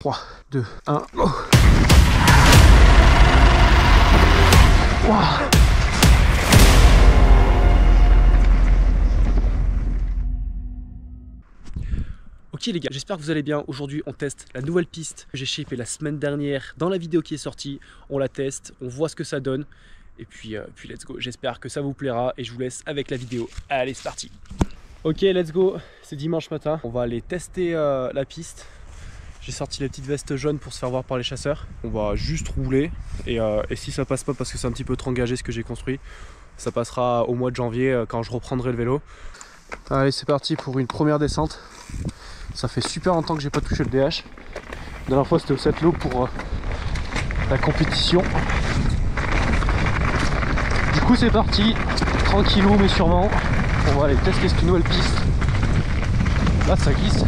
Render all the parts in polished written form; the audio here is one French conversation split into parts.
3, 2, 1, go. Wow. Ok les gars, j'espère que vous allez bien. Aujourd'hui on teste la nouvelle piste que j'ai shippée la semaine dernière dans la vidéo qui est sortie. On la teste, on voit ce que ça donne. Et puis let's go, j'espère que ça vous plaira et je vous laisse avec la vidéo. Allez c'est parti. Ok let's go, c'est dimanche matin. On va aller tester la piste. J'ai sorti la petite veste jaune pour se faire voir par les chasseurs. On va juste rouler et si ça passe pas parce que c'est un petit peu trop engagé ce que j'ai construit, ça passera au mois de janvier quand je reprendrai le vélo. Allez c'est parti pour une première descente. Ça fait super longtemps que j'ai pas touché le DH. La dernière fois c'était au Settlo pour la compétition. Du coup c'est parti, tranquillou mais sûrement. On va aller tester cette nouvelle piste. Là ça glisse.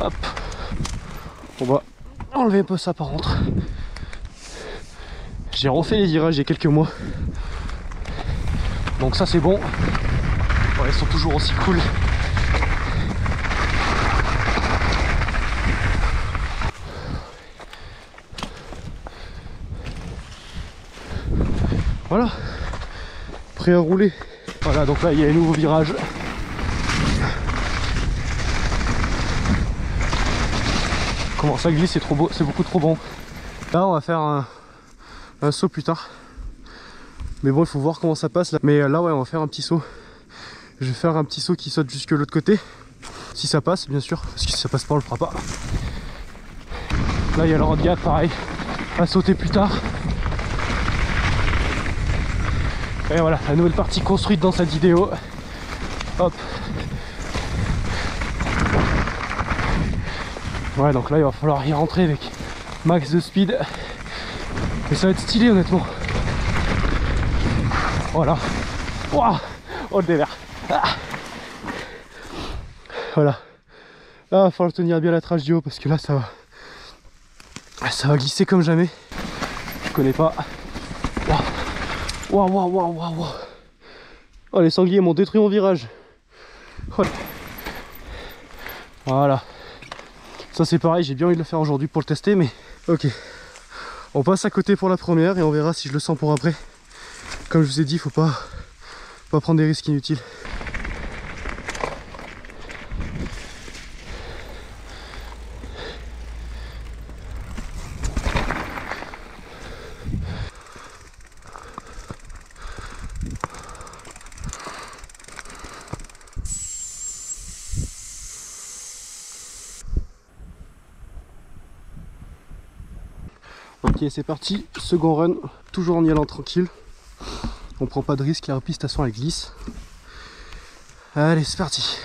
Hop. On va enlever un peu ça par contre. J'ai refait les virages il y a quelques mois. Donc ça c'est bon. Ouais, ils sont toujours aussi cool. Voilà. Prêt à rouler. Voilà, donc là il y a un nouveau virage. Comment ça glisse, c'est trop beau, c'est beaucoup trop bon. Là on va faire un saut plus tard. Mais bon il faut voir comment ça passe là. Mais là ouais on va faire un petit saut. Je vais faire un petit saut qui saute jusque l'autre côté. Si ça passe bien sûr, parce que si ça passe pas on le fera pas. Là il y a le rodgap pareil, à sauter plus tard. Et voilà, la nouvelle partie construite dans cette vidéo. Hop. Ouais donc là il va falloir y rentrer avec max de speed. Et ça va être stylé honnêtement. Voilà. Wow. Oh le dévers. Ah. Voilà. Là il va falloir tenir bien la trace du haut parce que là ça va glisser comme jamais. Je connais pas. Waouh waouh waouh waouh waouh. Oh les sangliers m'ont détruit mon virage. Oh. Voilà. Ça c'est pareil, j'ai bien envie de le faire aujourd'hui pour le tester mais ok. On passe à côté pour la première et on verra si je le sens pour après. Comme je vous ai dit, faut pas prendre des risques inutiles. Ok c'est parti, second run, toujours en y allant tranquille. On prend pas de risque, la piste à son elle glisse. Allez c'est parti.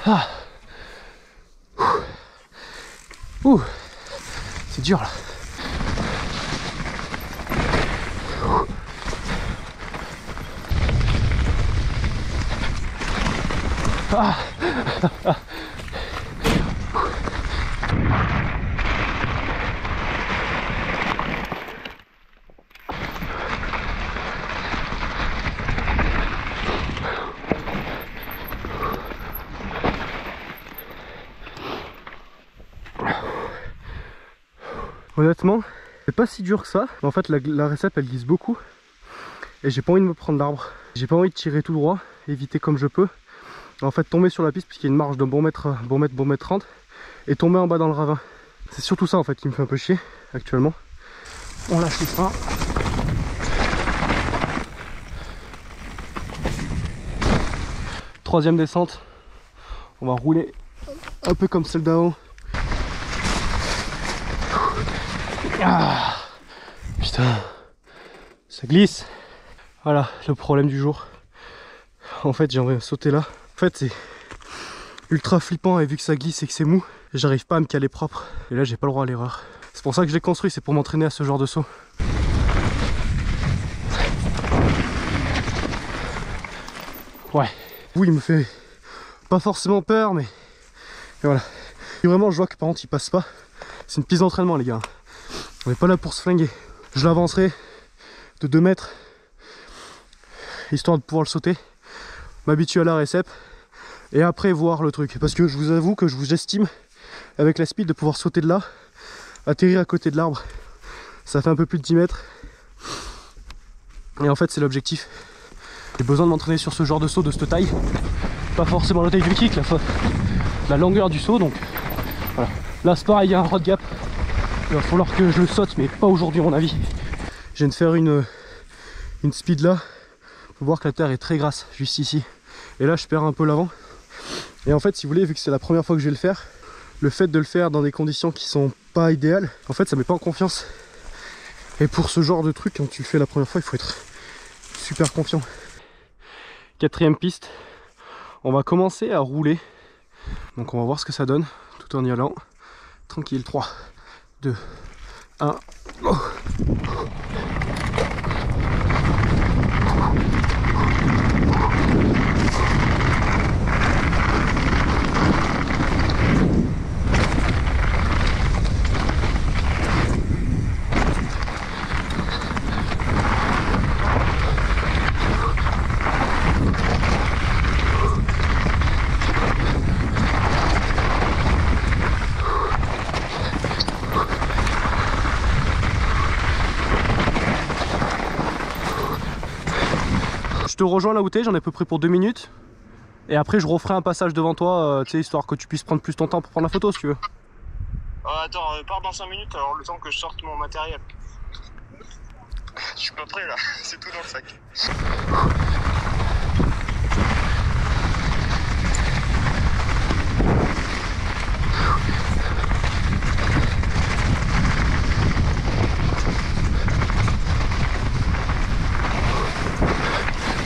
Ah. Ouh. C'est dur là. Ah. Honnêtement, c'est pas si dur que ça. En fait, la récep elle glisse beaucoup. Et j'ai pas envie de me prendre l'arbre. J'ai pas envie de tirer tout droit, éviter comme je peux. En fait, tomber sur la piste, puisqu'il y a une marge de bon mètre 30. Et tomber en bas dans le ravin. C'est surtout ça en fait qui me fait un peu chier actuellement. On lâche les freins. Troisième descente. On va rouler un peu comme celle d'avant. Ah, putain, ça glisse. Voilà le problème du jour. En fait, j'aimerais sauter là. En fait, c'est ultra flippant et vu que ça glisse et que c'est mou, j'arrive pas à me caler propre. Et là j'ai pas le droit à l'erreur. C'est pour ça que je l'ai construit, c'est pour m'entraîner à ce genre de saut. Ouais. Oui, il me fait pas forcément peur, mais voilà. Et vraiment, je vois que par contre, il passe pas. C'est une piste d'entraînement, les gars. On n'est pas là pour se flinguer. Je l'avancerai de 2 mètres, histoire de pouvoir le sauter, m'habituer à la récep, et après voir le truc. Parce que je vous avoue que je vous estime, avec la speed, de pouvoir sauter de là, atterrir à côté de l'arbre. Ça fait un peu plus de 10 mètres. Et en fait, c'est l'objectif. J'ai besoin de m'entraîner sur ce genre de saut de cette taille. Pas forcément la taille du kick, la longueur du saut. Donc voilà. Là c'est pareil, il y a un road gap. Il va falloir que je le saute, mais pas aujourd'hui à mon avis. Je viens de faire une speed là. Faut voir que la terre est très grasse juste ici. Et là je perds un peu l'avant. Et en fait, si vous voulez, vu que c'est la première fois que je vais le faire, le fait de le faire dans des conditions qui sont pas idéales, en fait ça met pas en confiance. Et pour ce genre de truc, quand tu le fais la première fois, il faut être super confiant. 4ème piste, on va commencer à rouler, donc on va voir ce que ça donne tout en y allant tranquille. 3, 2, 1, go. Je te rejoins là où t'es, j'en ai à peu près pour 2 minutes. Et après je referai un passage devant toi, tu sais, histoire que tu puisses prendre plus ton temps pour prendre la photo si tu veux. Attends, pars dans 5 minutes, alors le temps que je sorte mon matériel. Je suis pas prêt là, c'est tout dans le sac.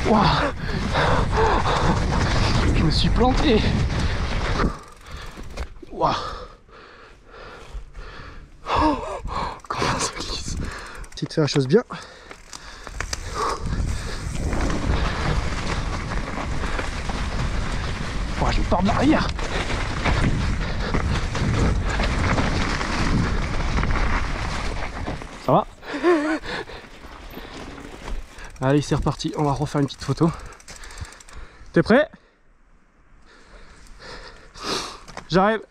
Wow. Je me suis planté. Wow. Oh, comment ça glisse. Si tu fais la chose bien. Oh, je pars de l'arrière. Ça va? Allez, c'est reparti, on va refaire une petite photo. T'es prêt? J'arrive.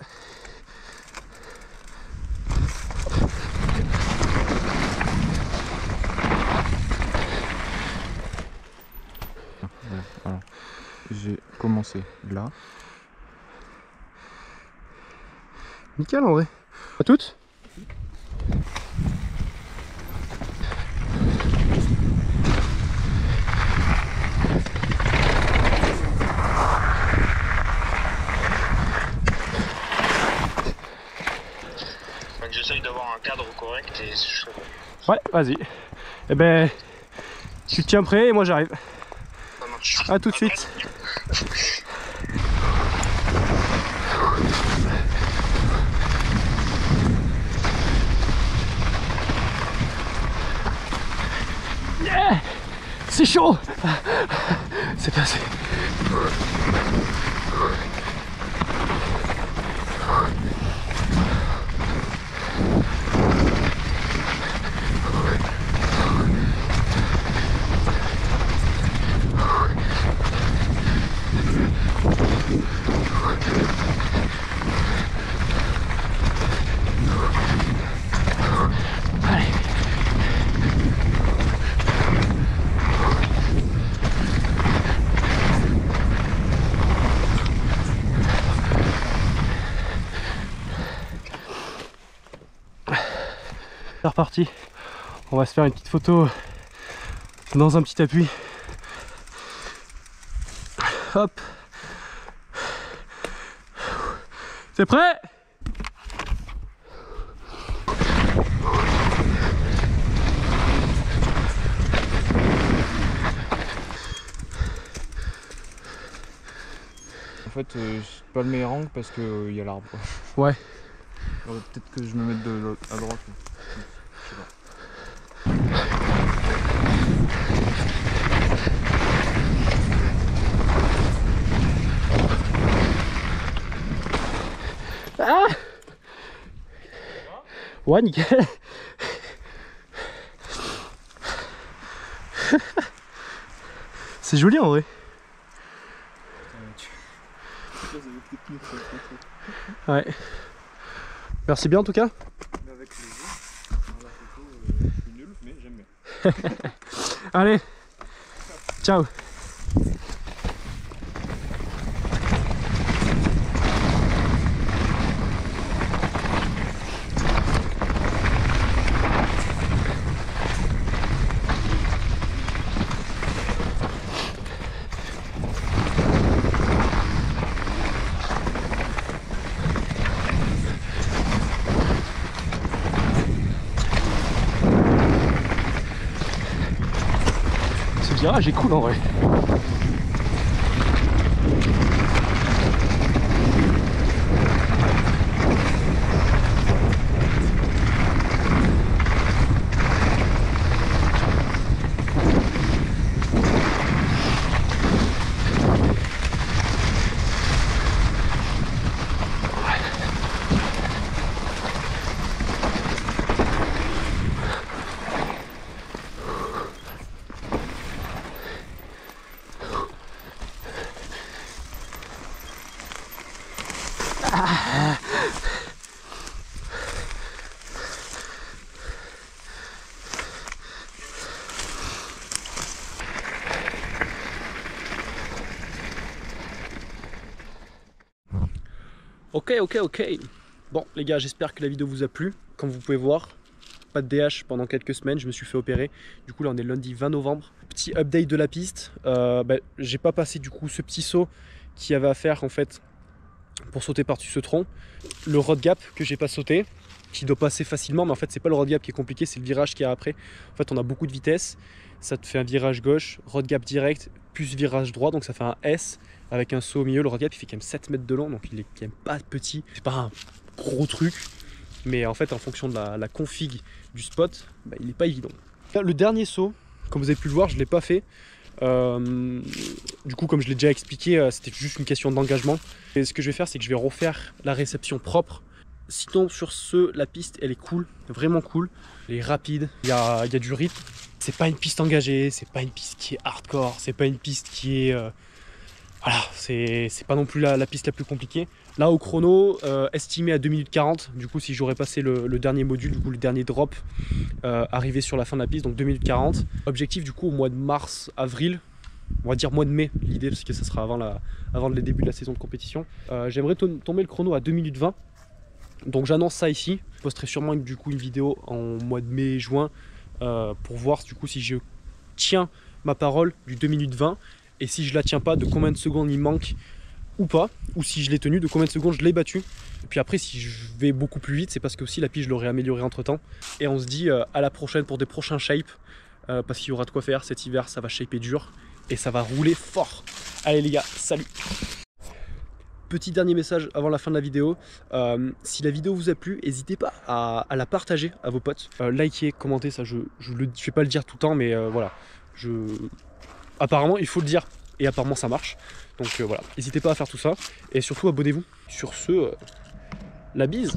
Voilà. J'ai commencé là. Nickel en vrai. À toutes. J'essaye d'avoir un cadre correct et je serai bon. Ouais, vas-y. Eh ben, tu te tiens prêt et moi j'arrive. Ça marche. À tout de suite. Yeah, c'est chaud. C'est passé. C'est reparti. On va se faire une petite photo dans un petit appui. Hop. C'est prêt? fait, c'est pas le meilleur angle parce qu'il y a l'arbre. Ouais. Peut-être que je me mette à droite. Je sais pas. Ah ouais, nickel. C'est joli en vrai. Ouais. Merci bien en tout cas. Avec les yeux, la photo, je suis nul, mais j'aime bien. Allez, ciao. Ce virage est cool en vrai. Ok. Bon les gars, j'espère que la vidéo vous a plu. Comme vous pouvez voir, pas de DH pendant quelques semaines, je me suis fait opérer. Du coup là on est lundi 20 novembre. Petit update de la piste. J'ai pas passé du coup ce petit saut qu'il y avait à faire en fait pour sauter par-dessus ce tronc. Le road gap que j'ai pas sauté, qui doit passer facilement, mais en fait c'est pas le road gap qui est compliqué, c'est le virage qu'il y a après. En fait on a beaucoup de vitesse, ça te fait un virage gauche, road gap direct, plus virage droit, donc ça fait un S avec un saut au milieu. Le road gap il fait quand même 7 mètres de long, donc il est quand même pas petit, c'est pas un gros truc, mais en fait en fonction de la config du spot, il est pas évident. Le dernier saut, comme vous avez pu le voir, je l'ai pas fait. Du coup comme je l'ai déjà expliqué, c'était juste une question d'engagement. Et ce que je vais faire, c'est que je vais refaire la réception propre. Sinon sur ce, la piste elle est cool, vraiment cool. Elle est rapide, il y a du rythme. C'est pas une piste engagée, c'est pas une piste qui est hardcore, c'est pas une piste qui est... voilà, c'est pas non plus la piste la plus compliquée. Là au chrono, estimé à 2 minutes 40, du coup si j'aurais passé le dernier module, du coup le dernier drop, arrivé sur la fin de la piste, donc 2 minutes 40. Objectif du coup au mois de mars, avril, on va dire mois de mai, l'idée parce que ça sera avant le début de la saison de compétition. J'aimerais tomber le chrono à 2 minutes 20. Donc j'annonce ça ici. Je posterai sûrement du coup une vidéo en mois de mai, juin pour voir du coup si je tiens ma parole du 2 minutes 20 et si je la tiens pas, de combien de secondes il manque ou pas, ou si je l'ai tenu, de combien de secondes je l'ai battu. Et puis après si je vais beaucoup plus vite, c'est parce que aussi la piste je l'aurai améliorée entre temps. Et on se dit à la prochaine pour des prochains shapes parce qu'il y aura de quoi faire cet hiver, ça va shaper dur et ça va rouler fort. Allez les gars, salut! Petit dernier message avant la fin de la vidéo, si la vidéo vous a plu, n'hésitez pas à la partager à vos potes, likez, commentez, ça je vais pas le dire tout le temps, mais voilà, apparemment il faut le dire et apparemment ça marche, donc voilà, n'hésitez pas à faire tout ça et surtout abonnez-vous. Sur ce, la bise.